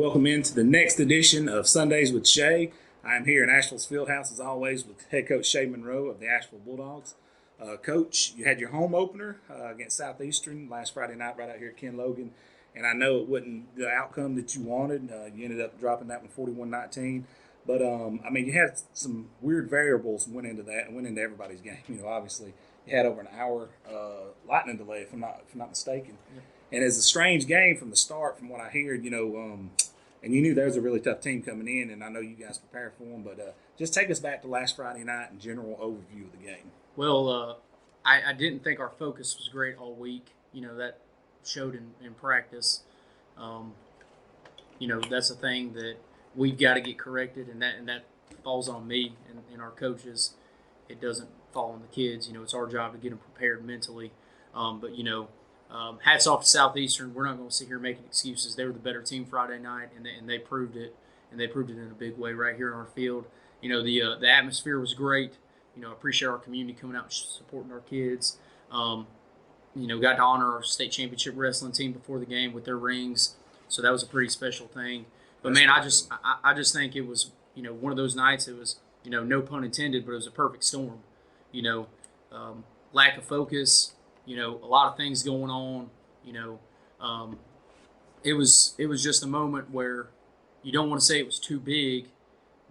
Welcome into the next edition of Sundays with Shea. I'm here in Asheville's Fieldhouse, as always, with head coach Shea Monroe of the Asheville Bulldogs. Coach, you had your home opener against Southeastern last Friday night right out here at Ken Logan, and I know it wasn't the outcome that you wanted. You ended up dropping that one 41-19. But, you had some weird variables went into that and went into everybody's game. Obviously, you had over an hour lightning delay, if I'm not mistaken. Yeah. And it's a strange game from the start, from what I hear, and you knew there was a really tough team coming in, and I know you guys prepared for them, but just take us back to last Friday night and general overview of the game. Well, I didn't think our focus was great all week. That showed in practice. That's a thing that we've got to get corrected, and that falls on me and our coaches. It doesn't fall on the kids. It's our job to get them prepared mentally. Hats off to Southeastern. We're not going to sit here making excuses. They were the better team Friday night, and they proved it, and they proved it in a big way right here on our field. The atmosphere was great. I appreciate our community coming out and supporting our kids. Got to honor our state championship wrestling team before the game with their rings, so that was a pretty special thing. But man, I just think it was one of those nights. It was no pun intended, but it was a perfect storm. Lack of focus. A lot of things going on. It was just a moment where you don't want to say it was too big,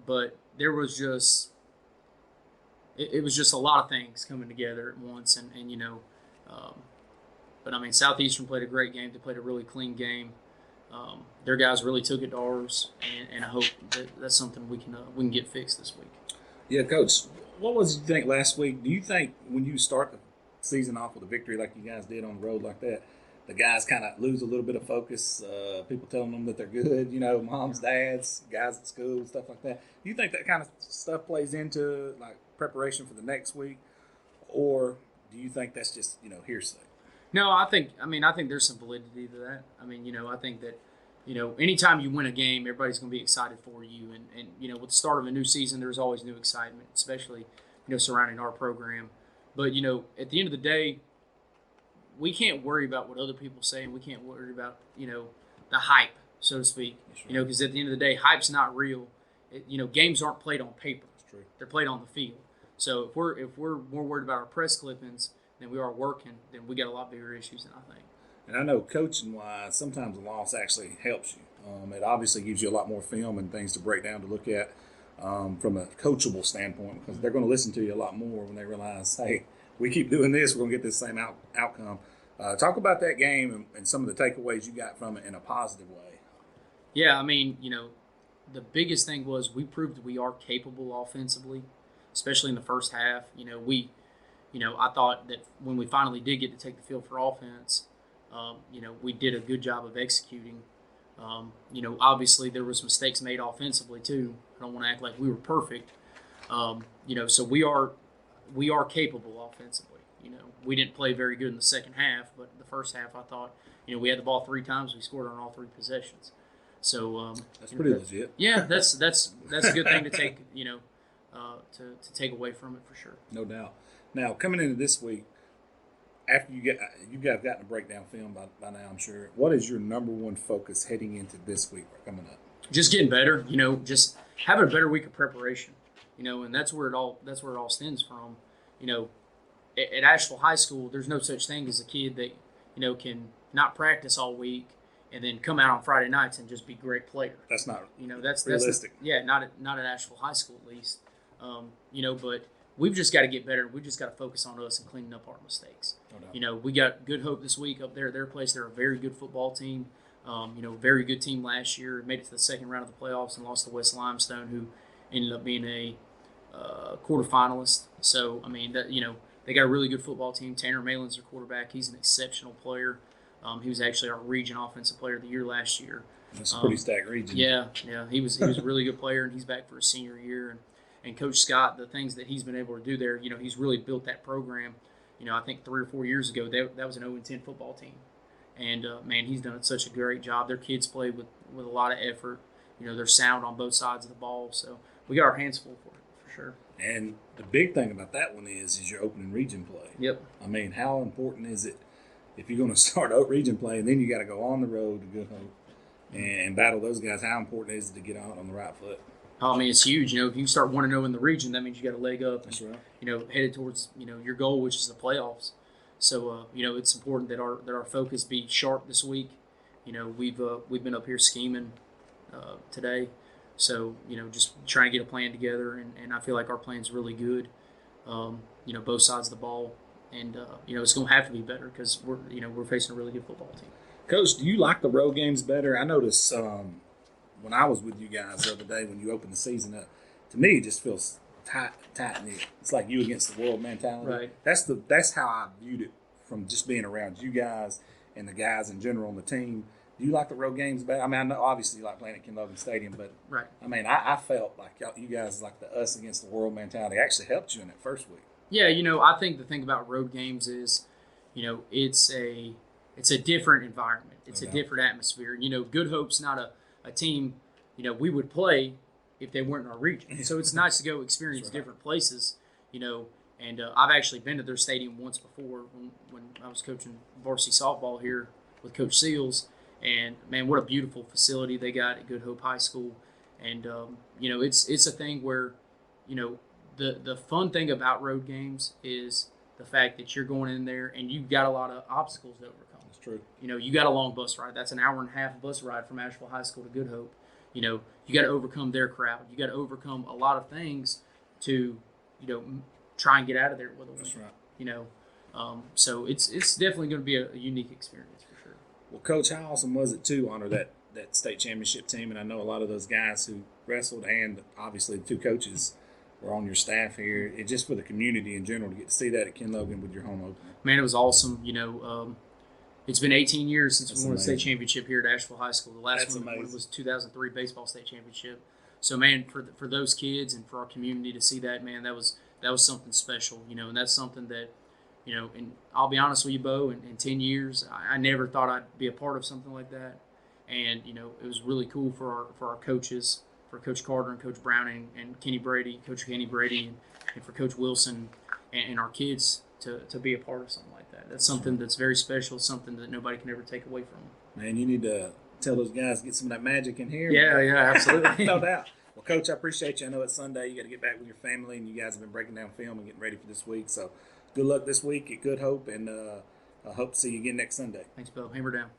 but there was just it was just a lot of things coming together at once, but Southeastern played a great game. They played a really clean game. Their guys really took it to ours, and I hope that's something we can get fixed this week. Yeah, Coach. What was you think last week? Do you think when you start the season off with a victory like you guys did on the road like that, the guys kind of lose a little bit of focus? People telling them that they're good, moms, dads, guys at school, stuff like that. Do you think that kind of stuff plays into like preparation for the next week, or do you think that's just hearsay? No, I think there's some validity to that. I think that anytime you win a game, everybody's going to be excited for you, and with the start of a new season, there's always new excitement, especially surrounding our program. But, at the end of the day, we can't worry about what other people say, and we can't worry about, the hype, so to speak. Right. Because at the end of the day, hype's not real. Games aren't played on paper. That's true. They're played on the field. So if we're more worried about our press clippings than we are working, then we got a lot bigger issues than I think. And I know coaching-wise, sometimes a loss actually helps you. It obviously gives you a lot more film and things to break down to look at. From a coachable standpoint, because they're going to listen to you a lot more when they realize, hey, we keep doing this, we're going to get this same outcome. Talk about that game and some of the takeaways you got from it in a positive way. Yeah, the biggest thing was we proved we are capable offensively, especially in the first half. I thought that when we finally did get to take the field for offense, we did a good job of executing. Obviously there was mistakes made offensively too. I don't want to act like we were perfect. So we are capable offensively. We didn't play very good in the second half, but the first half I thought, we had the ball 3 times. We scored on all 3 possessions. So that's pretty legit. Yeah, that's a good thing to take, to take away from it for sure. No doubt. Now coming into this week, after you guys gotten a breakdown film by now, I'm sure. What is your number one focus heading into this week coming up? Just getting better. Just having a better week of preparation. And that's where it all stems from. At Asheville High School, there's no such thing as a kid that can not practice all week and then come out on Friday nights and just be a great player. That's not that's realistic. Not at Asheville High School at least. But we've just got to get better. We've just got to focus on us and cleaning up our mistakes. No doubt. We got Good Hope this week up there at their place. They're a very good football team. Very good team last year. Made it to the second round of the playoffs and lost to West Limestone, who ended up being a quarterfinalist. So, they got a really good football team. Tanner Malin's their quarterback. He's an exceptional player. He was actually our region offensive player of the year last year. That's a pretty stacked region. Yeah. He was a really good player, and he's back for his senior year. And Coach Scott, the things that he's been able to do there, he's really built that program. I think 3 or 4 years ago, that was an 0-10 football team. And, he's done such a great job. Their kids play with a lot of effort. They're sound on both sides of the ball. So we got our hands full for sure. And the big thing about that one is your opening region play. Yep. How important is it if you're going to start out region play and then you got to go on the road to Good Hope and battle those guys. How important is it to get out on the right foot? Oh, I mean, it's huge. You know, if you start 1-0 in the region, that means you got a leg up. That's right. You know, headed towards your goal, which is the playoffs. So it's important that our focus be sharp this week. You know, we've been up here scheming today, so just trying to get a plan together, and I feel like our plan's really good. Both sides of the ball, and it's going to have to be better because we're facing a really good football team. Coach, do you like the road games better? I noticed when I was with you guys the other day when you opened the season up, to me it just feels tight knit. It's like you against the world mentality. Right. That's how I viewed it from just being around you guys and the guys in general on the team. Do you like the road games better? I mean, I know obviously you like playing at Ken Logan Stadium, but right. I mean, I felt like you guys like the us against the world mentality actually helped you in that first week. Yeah, I think the thing about road games is, it's a different environment. It's a different atmosphere. Good Hope's not a team, we would play if they weren't in our region. So it's nice to go experience different places, and I've actually been to their stadium once before when I was coaching varsity softball here with Coach Seals. And, man, what a beautiful facility they got at Good Hope High School. And, it's a thing where, the fun thing about road games is the fact that you're going in there and you've got a lot of obstacles to overcome. That's true. You got a long bus ride. That's an hour and a half bus ride from Asheville High School to Good Hope. You got to overcome their crowd. You got to overcome a lot of things to, try and get out of there with a win. That's right. So it's definitely going to be a unique experience for sure. Well, Coach, how awesome was it to honor that state championship team? And I know a lot of those guys who wrestled and obviously the two coaches were on your staff here. It just for the community in general to get to see that at Ken Logan with your home opener. Man, it was awesome. It's been 18 years since we won a state championship here at Asheville High School. The last one was 2003 baseball state championship. So, man, for those kids and for our community to see that, man, that was something special. And that's something that, and I'll be honest with you, Bo, in 10 years, I never thought I'd be a part of something like that. And, it was really cool for our coaches, for Coach Carter and Coach Browning and Coach Kenny Brady, and for Coach Wilson and our kids to be a part of something like that. That's something that's very special, something that nobody can ever take away from them. Man, you need to tell those guys to get some of that magic in here. Yeah, absolutely. No doubt. Well, Coach, I appreciate you. I know it's Sunday. You got to get back with your family, and you guys have been breaking down film and getting ready for this week. So good luck this week at Good Hope, and I hope to see you again next Sunday. Thanks, Bill. Hammer down.